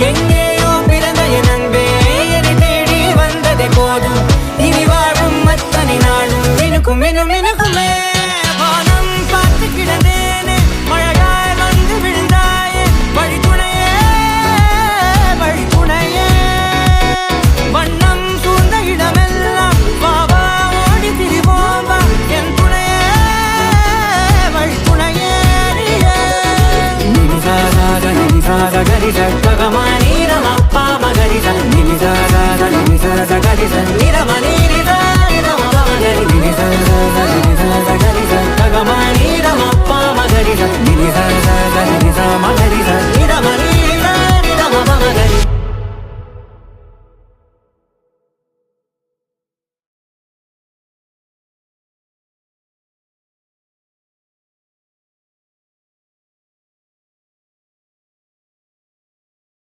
எங்கேயோ பிறந்த என் அன்பே என்னை தேடி வந்ததே போதும். இனி வாழும் அத்தனை நாளும் மினுக்கும் மினும் மினுக்குமே. வானம் பார்த்து கிடந்தேனே மழையாய் வந்து விழுந்தாயே வழித்துணையே வழித்துணையே. வண்ணம் சூழ்ந்த இடமெல்லாம் வாவா ஓடி திரிவோம் வா என் துணையே வழித்துணையே. நிமிசாத நிமிசாத கரிச பகமானி ரமப்பா மகரிச நிமிசாத நிமிசாத கரிச